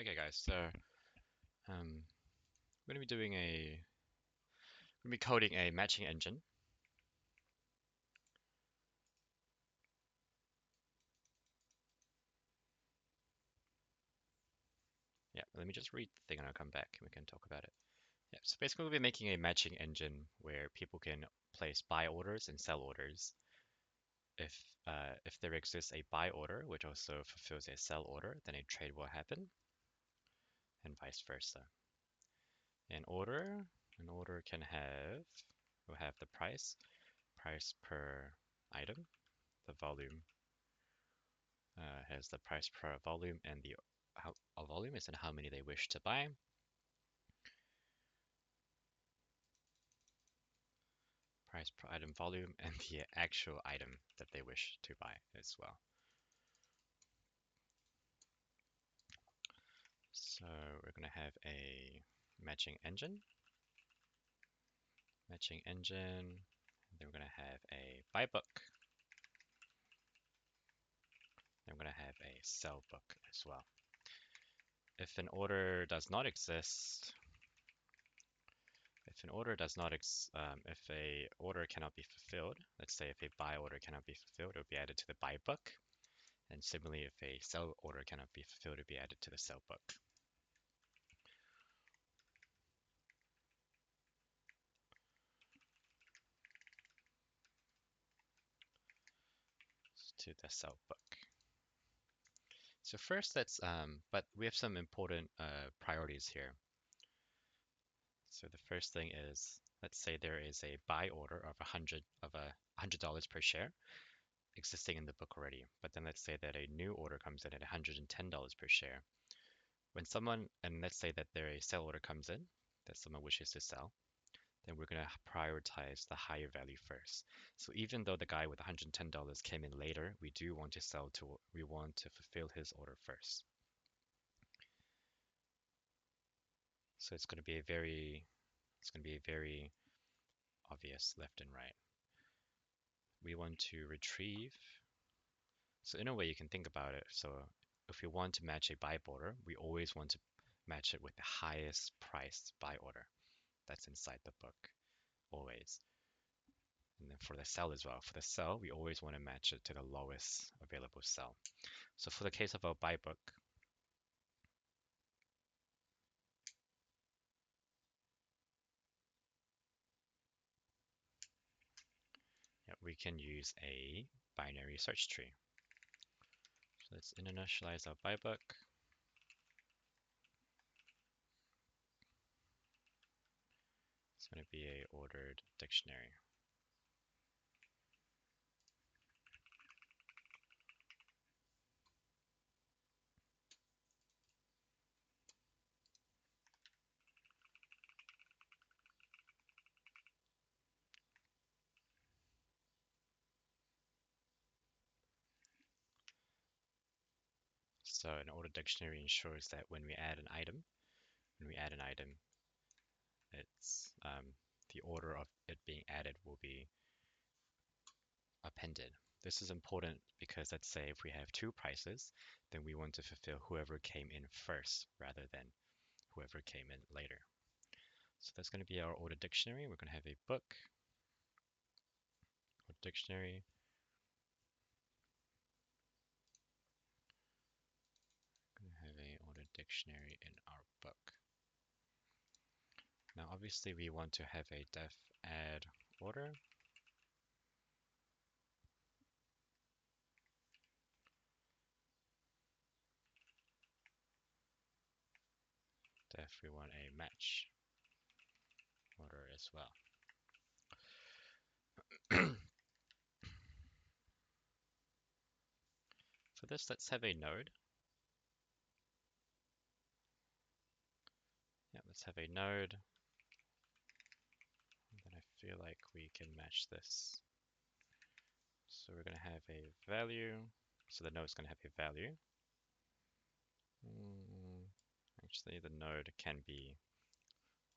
Okay, guys. So I'm going to be coding a matching engine. Yeah, let me just read the thing and I'll come back and we can talk about it. Yeah, so basically we'll be making a matching engine where people can place buy orders and sell orders. If there exists a buy order which also fulfills a sell order, then a trade will happen, and vice versa. An order, an order will have the price per item. The volume has the price per volume, and the how a volume is in how many they wish to buy. Price per item volume and the actual item that they wish to buy as well. So we're going to have a matching engine. Matching engine. Then we're going to have a buy book. Then we're going to have a sell book as well. If an order does not exist, if a order cannot be fulfilled, let's say if a buy order cannot be fulfilled, it will be added to the buy book. And similarly, if a sell order cannot be fulfilled, it will be added to the sell book. To the sell book. So first, but we have some important priorities here. So the first thing is, let's say there is a buy order of $100 per share existing in the book already. But then let's say that a new order comes in at $110 per share. And let's say that there a sell order comes in that someone wishes to sell, then we're going to prioritize the higher value first. So even though the guy with $110 came in later, we want to fulfill his order first. So it's going to be a very obvious left and right. We want to retrieve. So in a way, you can think about it. So if we want to match a buy order, we always want to match it with the highest priced buy order that's inside the book, always. And then for the sell as well. For the sell, we always want to match it to the lowest available sell. So for the case of our buy book, yeah, we can use a binary search tree. So let's initialize our buy book. It's going to be a ordered dictionary. So an ordered dictionary ensures that when we add an item, it's the order of it being added will be appended. This is important because let's say if we have two prices, then we want to fulfill whoever came in first rather than whoever came in later. So that's going to be our ordered dictionary. We're going to have a book, ordered dictionary. We're going to have a ordered dictionary in our book. Now, obviously, we want to have a def add order. Def, we want a match order as well. For this, let's have a node. Yeah, let's have a node. And then I feel like we can match this. So we're going to have a value. So the node is going to have a value. Actually, the node can be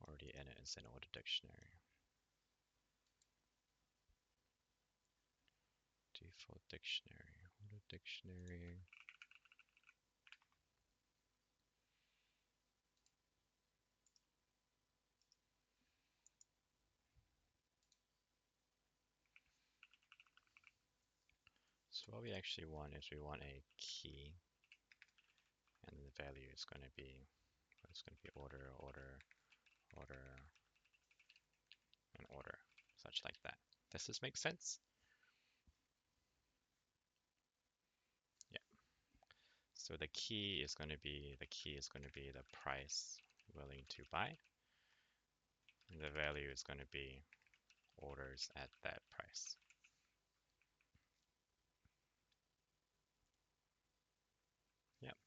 already in it as an ordered dictionary. Default dictionary, ordered dictionary. So what we actually want is we want a key, and the value is going to be order, order, order, and order, such like that. Does this make sense? Yeah. So the key is going to be the price willing to buy, and the value is going to be orders at that price. Yep.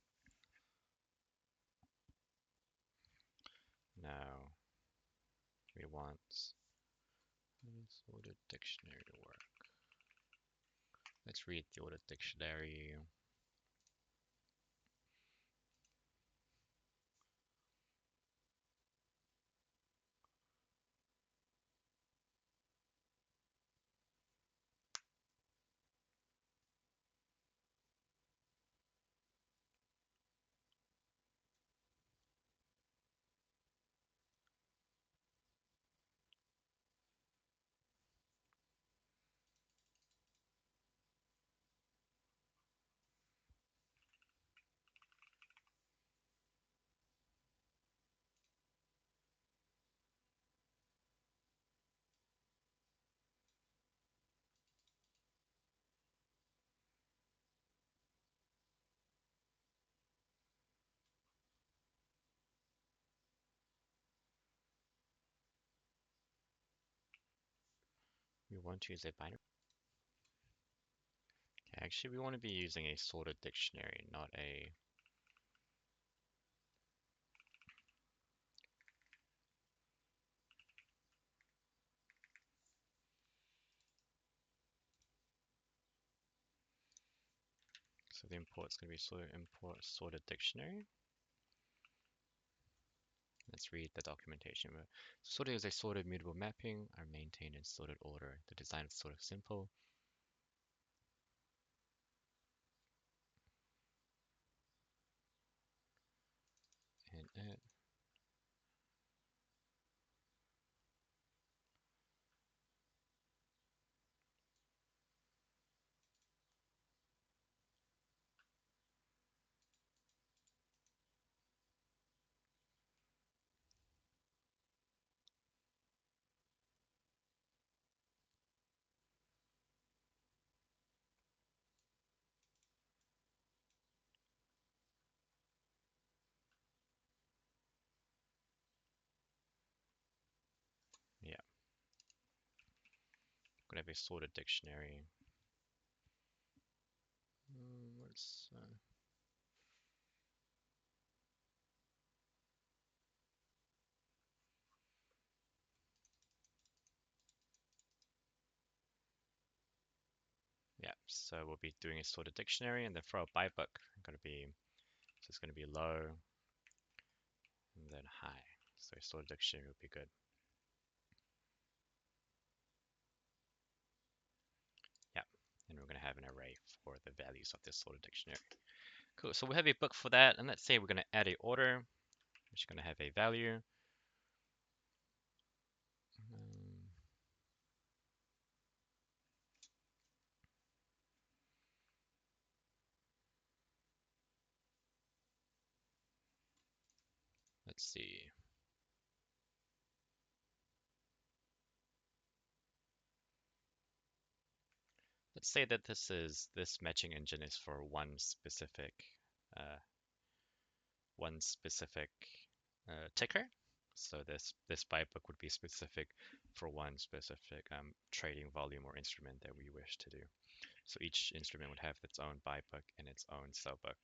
Now we want this ordered dictionary to work. Let's read the ordered dictionary. We want to use a binary. Okay, actually, we want to be using a sorted dictionary, not a. So the import's going to be import sorted dictionary. Let's read the documentation. Sorted is a sorted mutable mapping are maintained in sorted order. The design is sort of simple. And add. Yeah, gonna have a sorted dictionary. Let's yeah, so we'll be doing a sorted dictionary, and then for our by book, it's gonna be low and then high. So sorted dictionary would be good. Yeah, and we're gonna have an array for the values of this sorted dictionary. Cool. So we have a book for that, and let's say we're gonna add a order, which is gonna have a value. Um, let's see. Let's say that this matching engine is for uh, one specific ticker. So this buy book would be specific for one specific trading volume or instrument that we wish to do. So each instrument would have its own buy book and its own sell book.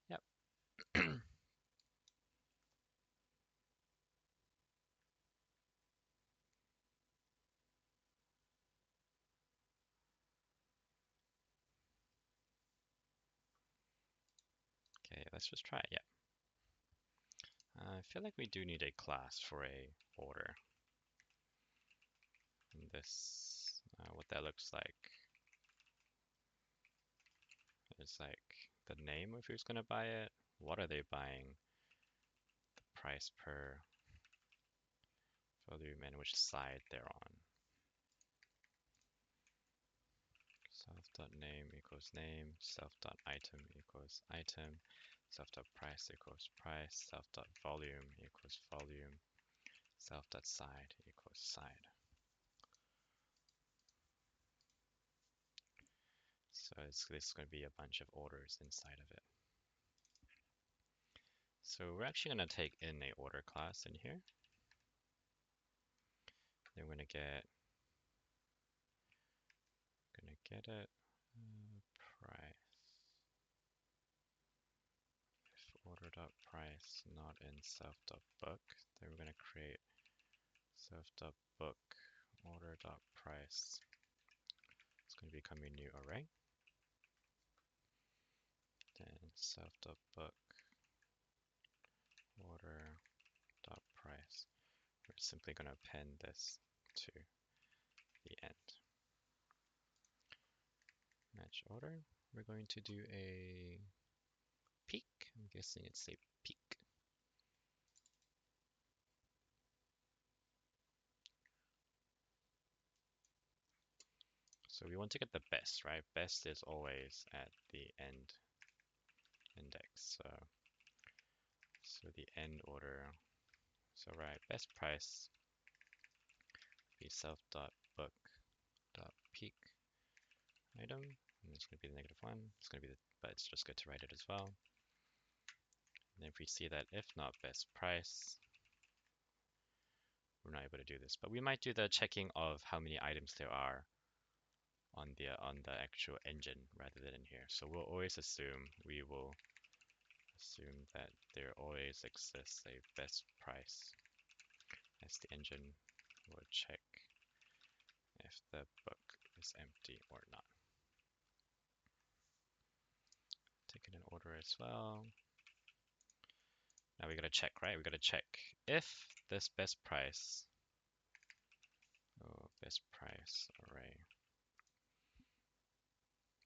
Yep. Okay, let's just try it. Yeah. I feel like we do need a class for a order. And what that looks like is like the name of who's gonna buy it, what are they buying, the price per volume, and which side they're on. Self.name equals name, self.item equals item, self.price equals price, self.volume equals volume, self.side equals side. So this is going to be a bunch of orders inside of it. So we're actually going to take in a order class in here. Then we're going to get it price. If order.price not in self.book, then we're going to create self.book order.price. It's going to become a new array. Then self.book order.price. We're simply going to append this to the end. Match order. We're going to do a peak. I'm guessing it's a peak. So we want to get the best, right? Best is always at the end index. So the end order. So right, best price be self.book.peak item. And it's going to be the -1. It's going to be but it's just good to write it as well. And if we see that if not best price, we're not able to do this. But we might do the checking of how many items there are on the actual engine rather than in here. So we will assume that there always exists a best price as the engine will check if the book is empty or not. Take it in order as well. Now we gotta check, right? We gotta check if this best price array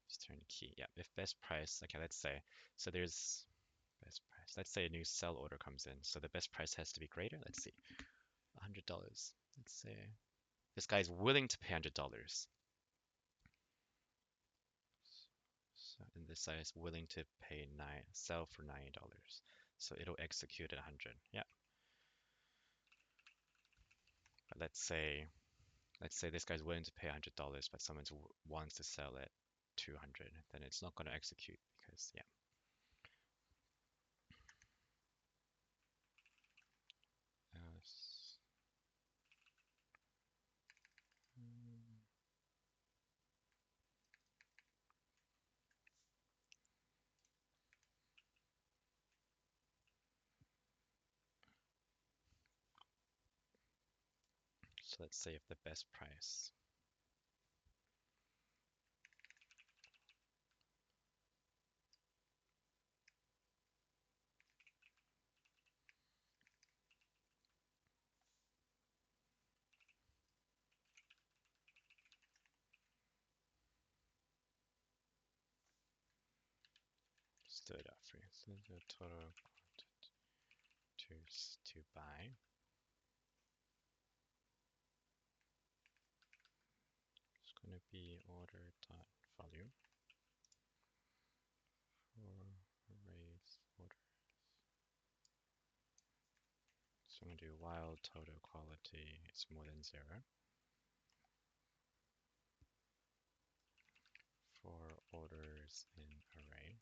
is turned key. Yeah, if best price, okay, let's say, so there's best price. Let's say a new sell order comes in. So the best price has to be greater. Let's see, $100. Let's say this guy's willing to pay $100. So, and this guy is willing to pay sell for $90. So it'll execute at 100. Yeah. But let's say this guy's willing to pay $100, but someone wants to sell at 200, then it's not going to execute because, yeah. So let's say if the best price stood up for you. So the total to buy. It's going to be order.volume for arrays order. So I'm going to do while total quality is more than 0 for orders in array.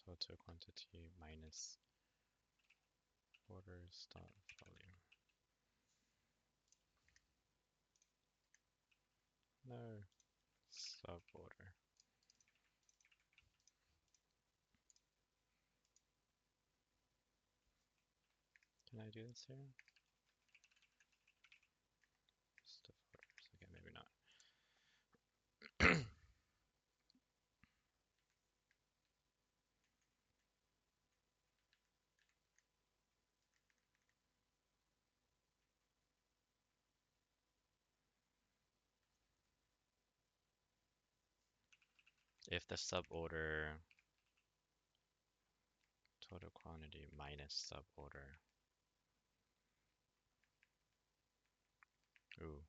Total quantity minus orders.volume. No, suborder. Can I do this here? Stuff orders. Okay, maybe not. if the suborder total quantity minus suborder. Ooh.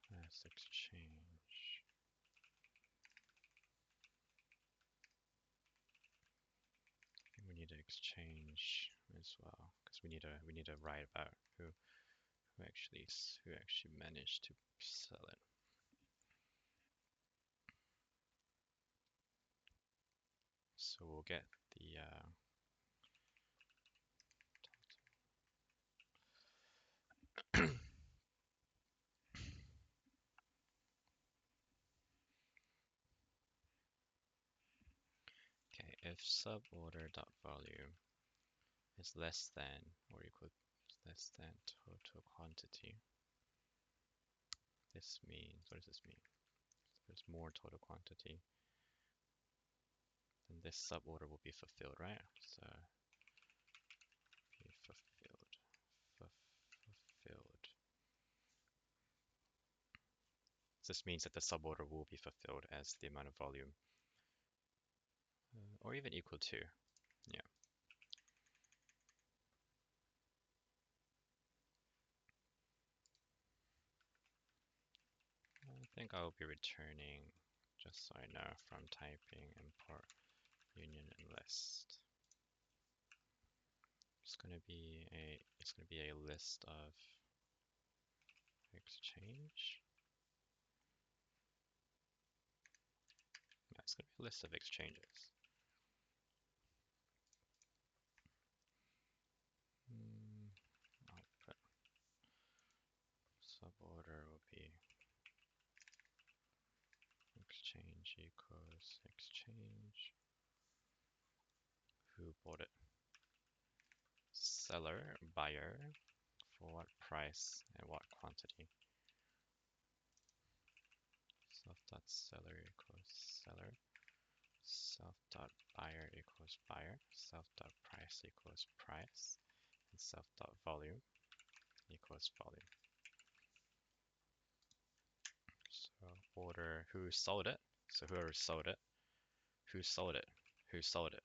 For 6 change. We need to exchange as well because we need to write about who actually managed to sell it. So we'll get the okay, if suborder dot volume is less than or equal less than total quantity. This means, what does this mean? If there's more total quantity, then this suborder will be fulfilled, right? So be fulfilled, fulfilled. This means that the suborder will be fulfilled as the amount of volume, or even equal to, yeah. I think I'll be returning, just so I know, from typing import union and list. It's gonna be a list of exchange. Yeah, it's gonna be a list of exchanges. Output suborder will be exchange equals exchange. Who bought it? Seller, buyer, for what price and what quantity. Self.seller equals seller. Self.buyer equals buyer. Self.price equals price. And self.volume equals volume. So order who sold it. So whoever sold it. Who sold it? Who sold it?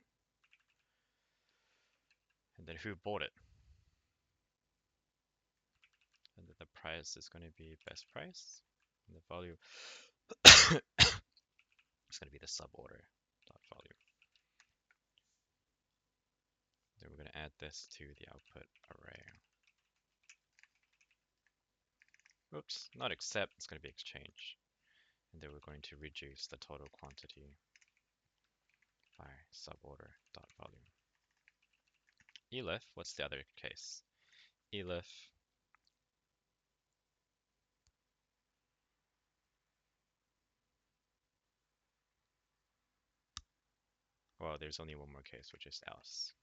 And then who bought it? And then the price is going to be best price. And the volume is going to be the suborder dot volume. Then we're going to add this to the output array. Oops, not accept, it's going to be exchange. And then we're going to reduce the total quantity by suborder dot volume. elif, what's the other case? elif well, there's only one more case, which is else.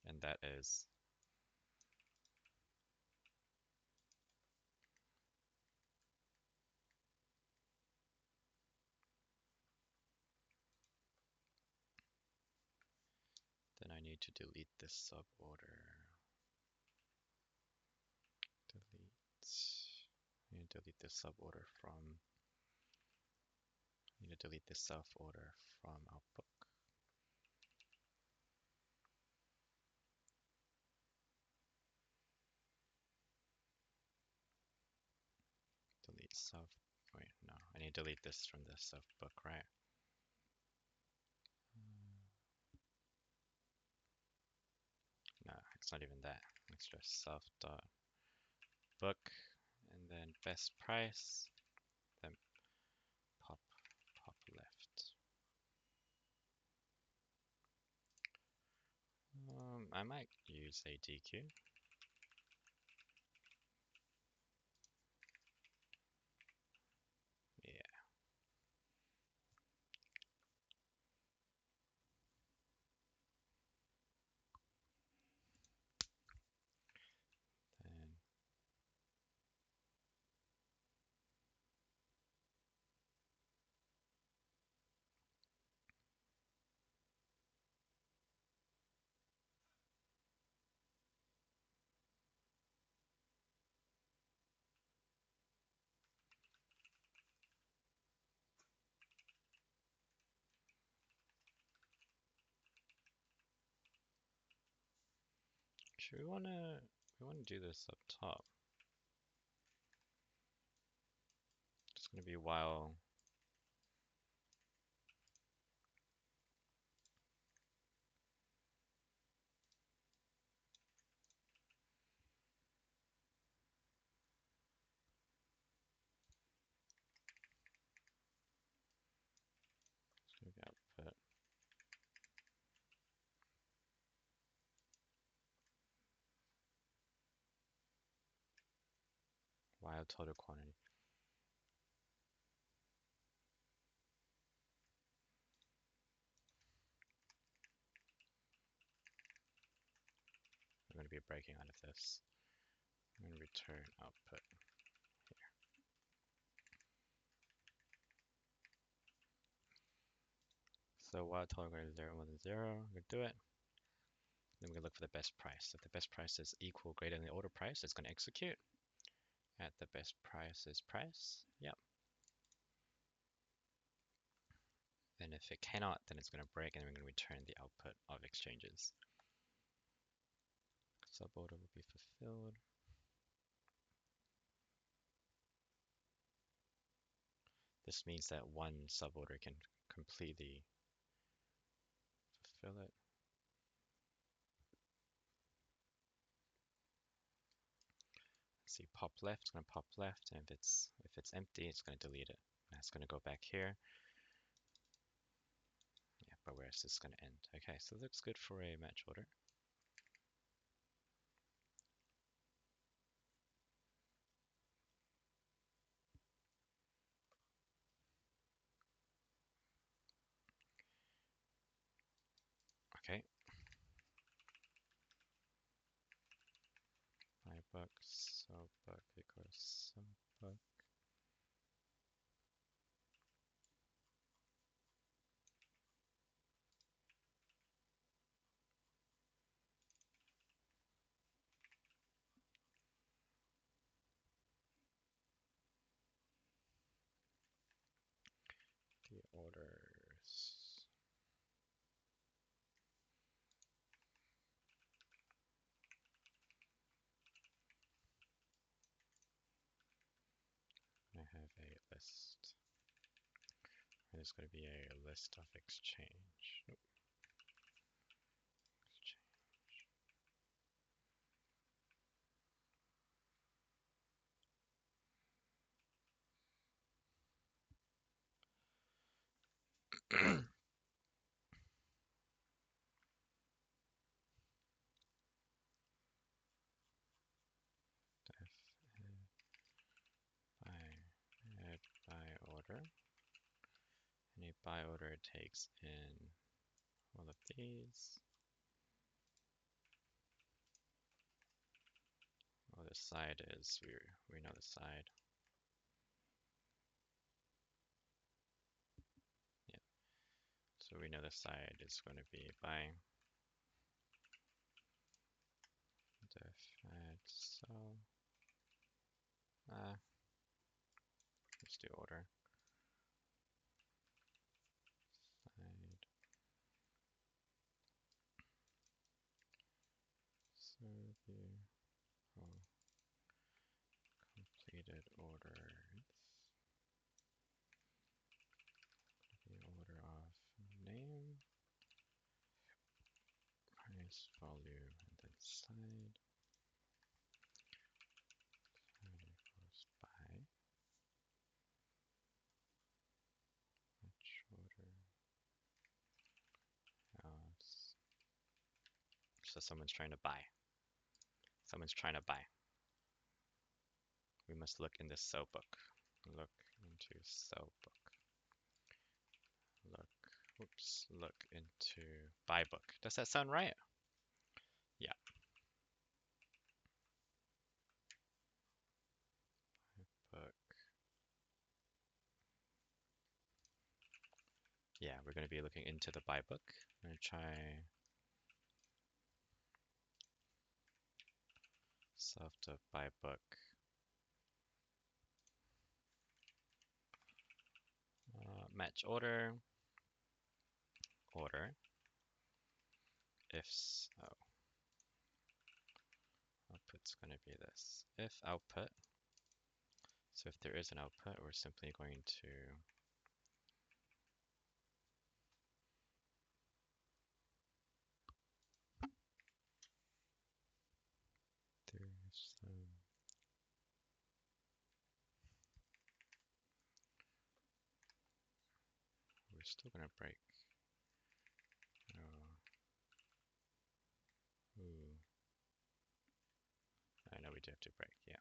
And that is then I need to delete this suborder. I need to delete this suborder from I need to delete this self-order from our book. Delete self. Wait, no. I need to delete this from the self book, right? No, it's not even that. It's just self dot book and then best price, then pop left. I might use a DQ. Yeah. Then Actually, we wanna do this up top. It's gonna be while it's gonna be output while total quantity. I'm gonna be breaking out of this. I'm gonna return output here. So while total greater than 0, 1 than 0, I'm gonna do it. Then we're gonna look for the best price. If the best price is equal greater than the order price, it's gonna execute. At the best price is price. Yep. And if it cannot, then it's gonna break and we're gonna return the output of exchanges. Suborder will be fulfilled. This means that one suborder can completely fulfill it. See, pop left, it's gonna pop left, and if it's empty, it's gonna delete it. And it's gonna go back here. Yeah, but where is this gonna end? Okay, so it looks good for a match order. Okay. Buy book, sell book equals sell book. The orders. I have a list. There's going to be a list of exchange. Nope. Exchange. Add buy order. Any buy order takes in all of these. Oh, the side is we know the side. Yeah. So we know the side is going to be buy. Def add sell. Let's do order. Side. So view. Oh, completed orders. The order of name, price, value, and then side. Side equals buy. Match order. Else. So someone's trying to buy. Someone's trying to buy. We must look in the sell book. Look into sell book. Look into buy book. Does that sound right? Yeah. Book. Yeah, we're going to be looking into the buy book. I'm going to try self to buy book. Match order. Order. If so. is going to be this. If output, so if there is an output, we're simply going to there's we're still going to break. Oh, ooh. I know we do have to break, yeah.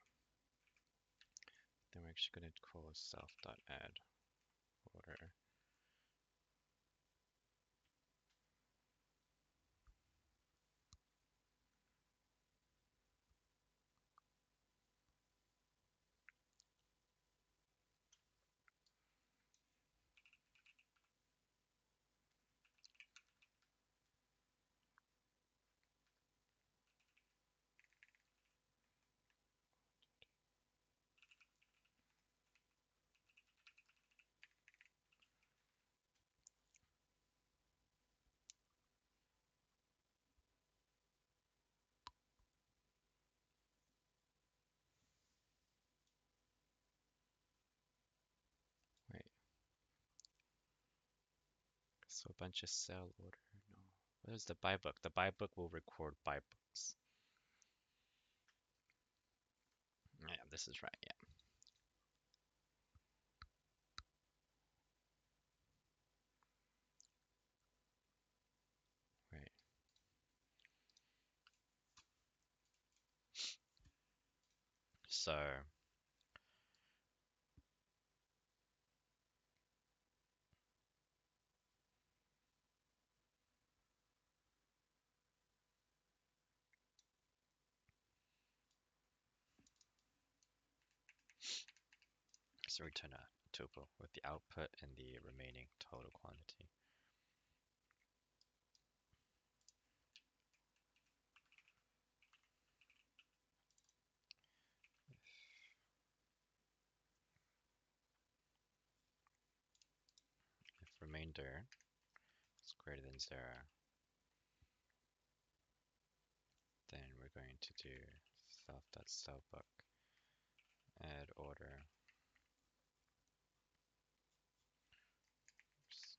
Then we're actually going to call self.add order. Wait, so a bunch of sell order. No. What is the buy book? The buy book will record buy books. Yeah, this is right, yeah. Right. So so return a tuple with the output and the remaining total quantity. If remainder is greater than 0, then we're going to do self.sellBook add order. Oops.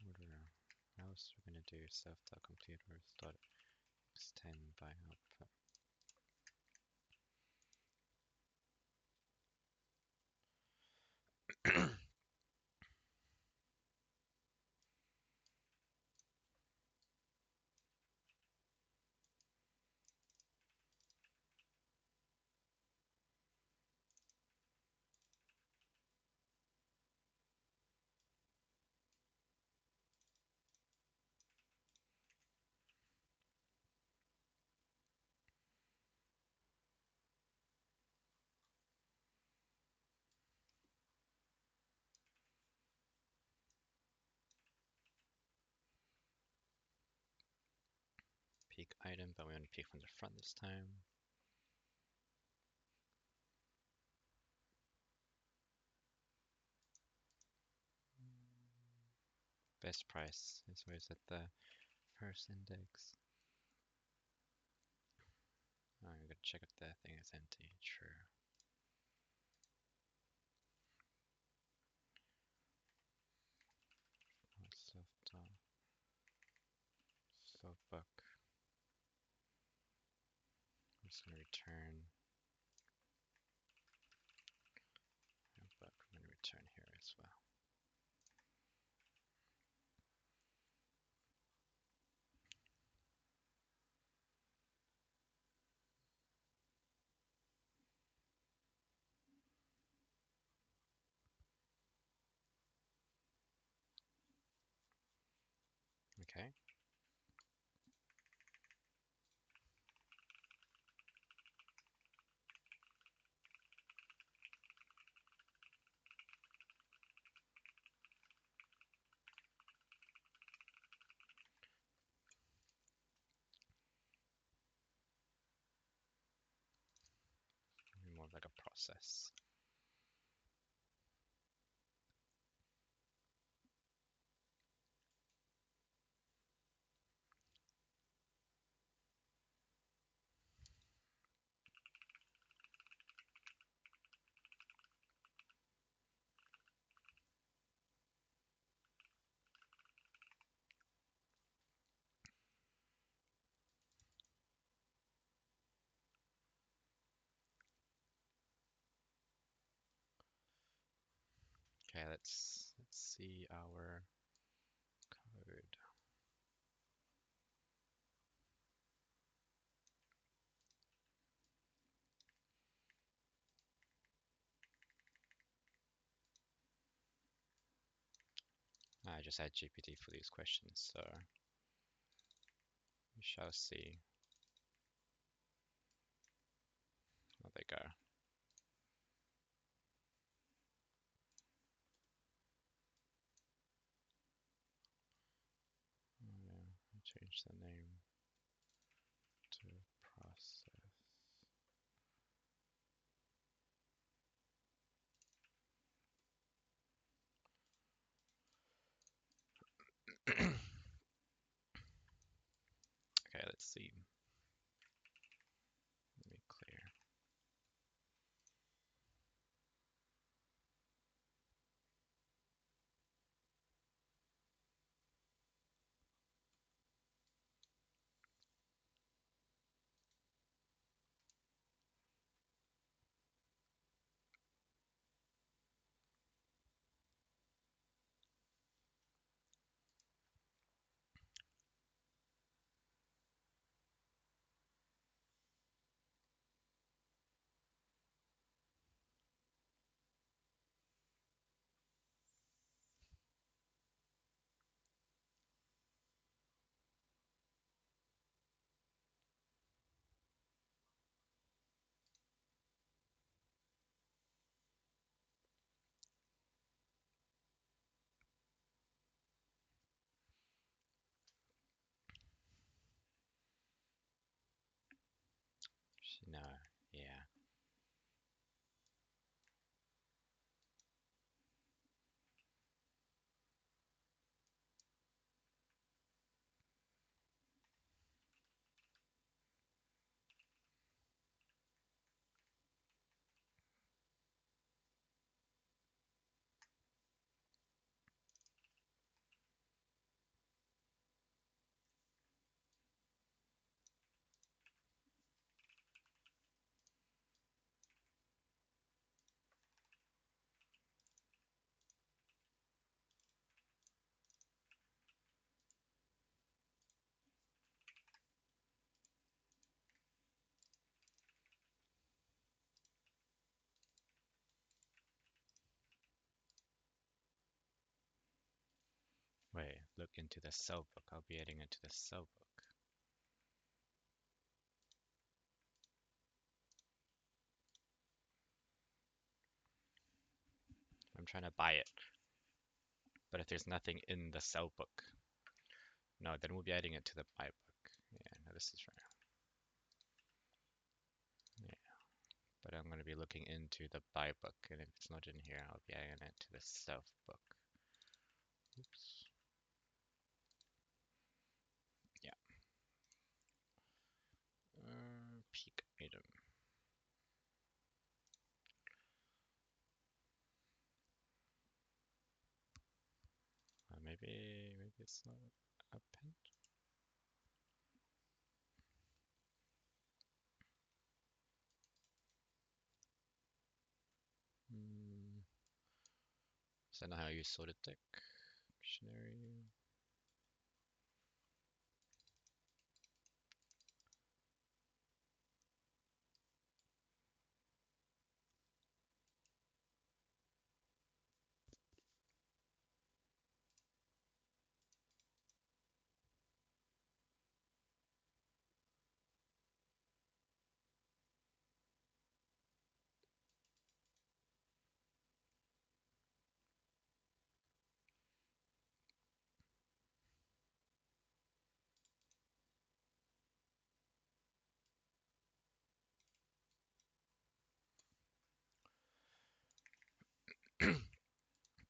Order. Else we're going to do self.completeOrders.extend by output. Peak item, but we want to peak from the front this time. Best price is always at the first index. I'm gonna check if the thing is empty. True. Self.book. I'm just gonna return book. I'm gonna return here as well. Okay. More like a process. Okay, let's see our code. I just had GPT for these questions, so we shall see how they go. I change the name to process. Okay, let's see. Let me clear. No, yeah. Wait, look into the cell book. I'll be adding it to the cell book. I'm trying to buy it, but if there's nothing in the cell book, no, then we'll be adding it to the buy book. Yeah, no, this is right. Yeah, but I'm going to be looking into the buy book, and if it's not in here, I'll be adding it to the self book. Oops. Yeah. Peak item. Maybe it's not append. Is that not how you use sorted deck? Dictionary.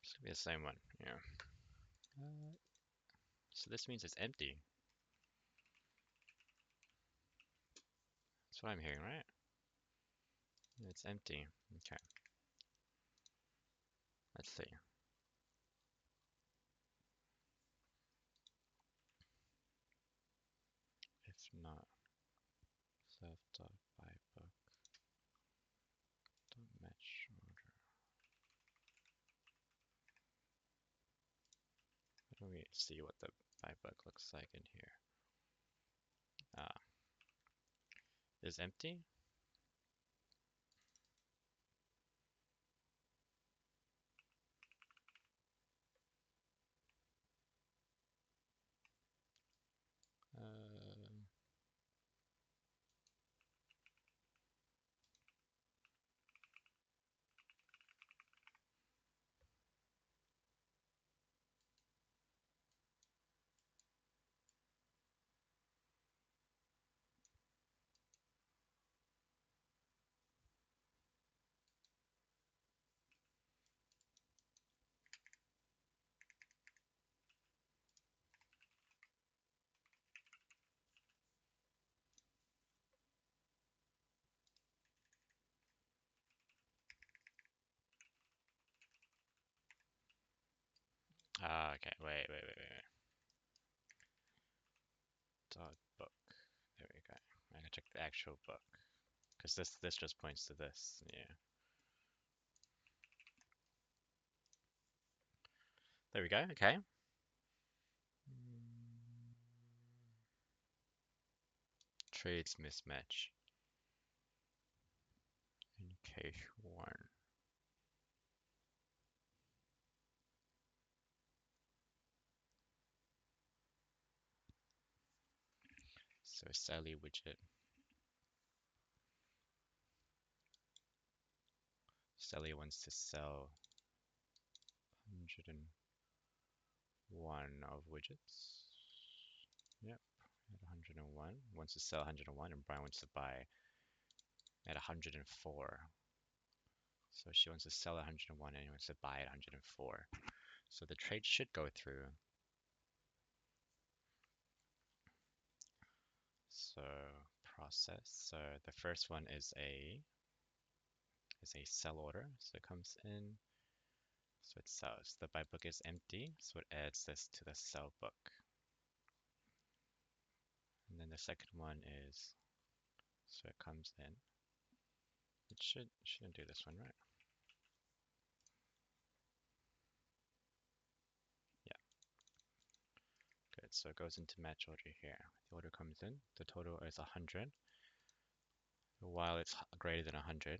It's gonna be the same one. Yeah. So this means it's empty. That's what I'm hearing, right? It's empty. Okay. Let's see. If not, self.buybook match order. see what the buy book looks like in here. Ah, is empty. Uh, okay. Wait. Dot book. There we go. I gotta check the actual book because this just points to this. Yeah. There we go. Okay. Trades mismatch in case one. So Sally widget. Sally wants to sell 101 of widgets. Yep, at 101. Wants to sell 101, and Brian wants to buy at 104. So she wants to sell at 101 and he wants to buy at 104. So the trade should go through. So process. So the first one is a sell order. So it comes in. So it sells. The buy book is empty, so it adds this to the sell book. And then the second one is, so it comes in. It shouldn't do this one, right? Yeah, good. So it goes into match order here. The order comes in. The total is 100. While it's greater than 100.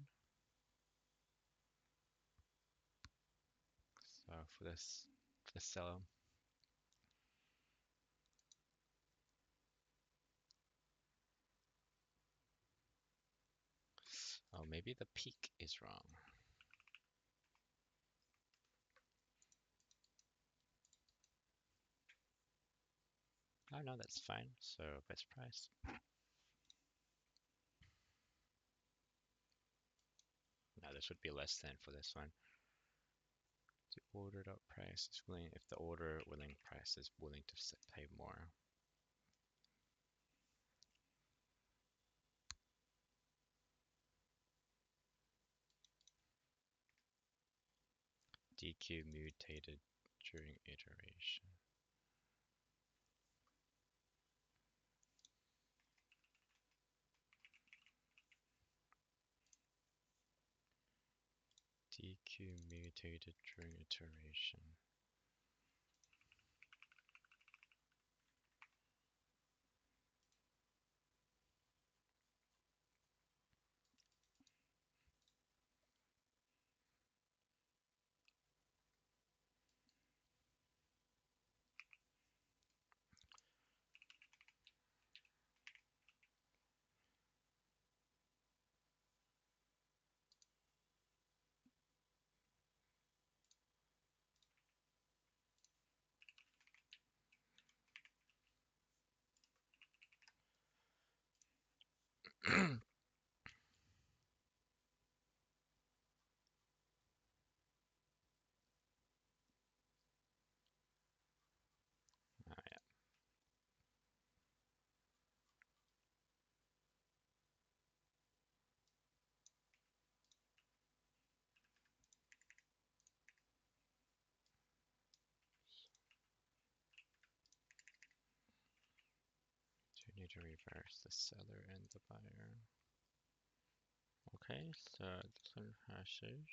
So for this seller, oh, maybe the peak is wrong. Oh no, that's fine. So best price. No, this would be less than for this one. The ordered up price is willing if the order willing price is willing to pay more. DQ mutated during iteration. DQ mutated during iteration. Yeah. So you need to reverse the seller and the buyer. Okay, so this one hashes.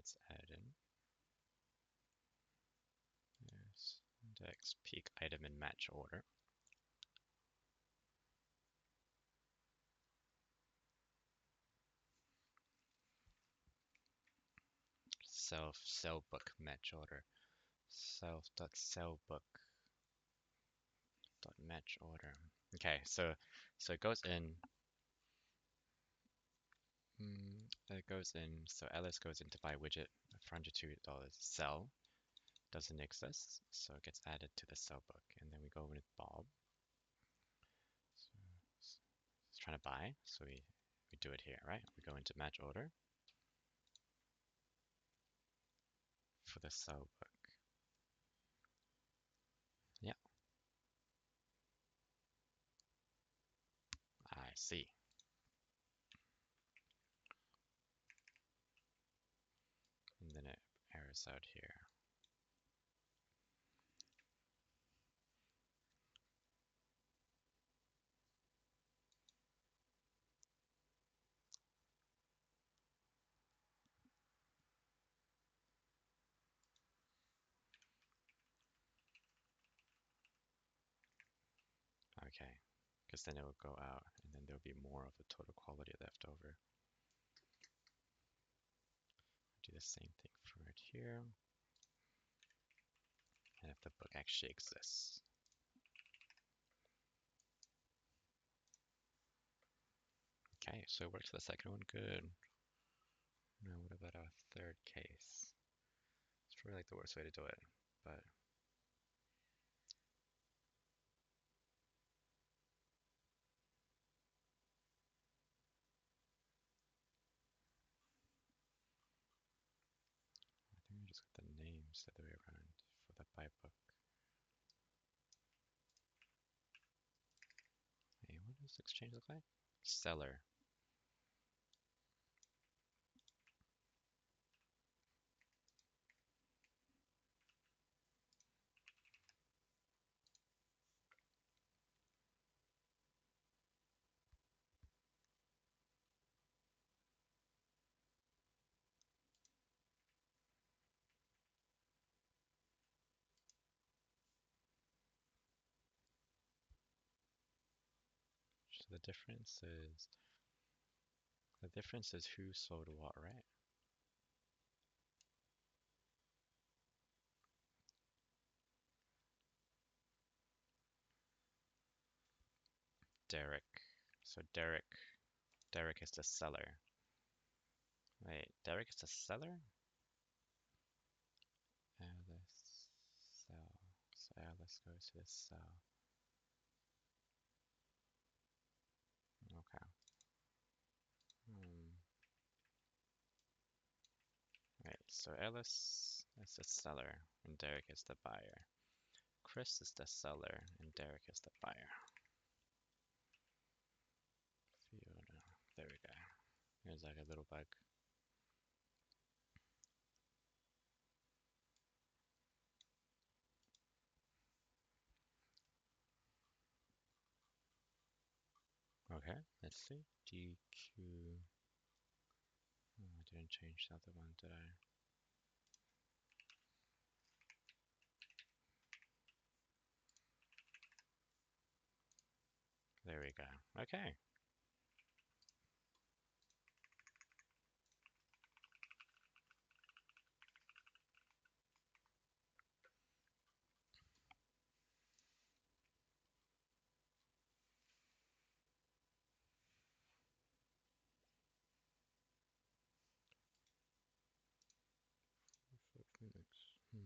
gets added in. There's index peak item in match order. Self cell book match order. Self.cellbook match order. Okay, so it goes in. It goes in. So Alice goes in to buy widget for $102. Cell doesn't exist, so it gets added to the cell book. And then we go with Bob. So it's trying to buy, so we do it here, right? We go into match order for the cell book. Yeah, I see. And then it errors out here. Okay, because then it will go out, and then there'll be more of the total quality left over. Do the same thing for it here. And if the book actually exists. Okay, so it works for the second one, good. Now what about our third case? It's probably like the worst way to do it, but I think we just got the names the other way around for the buy book. Hey, what does exchange look like? Seller. So the difference is who sold what, right? Derek. So Derek is the seller. Wait, Derek is the seller? Alice sell. So Alice goes to the sell. Okay. Right, so Alice is the seller and Derek is the buyer. Chris is the seller and Derek is the buyer. Fiona. There we go. There's like a little bug. Okay, let's see. DQ. Oh, I didn't change the other one, did I? There we go. Okay. Hmm.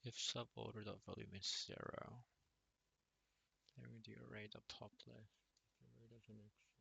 If suborder dot volume is 0, then the array dot top left. The array doesn't exist.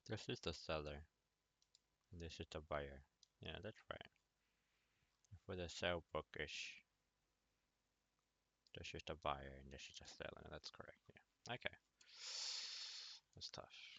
This is the seller, and this is the buyer. Yeah, that's right. For the sell bookish, this is the buyer, and this is the seller. That's correct. Yeah. Okay. That's tough.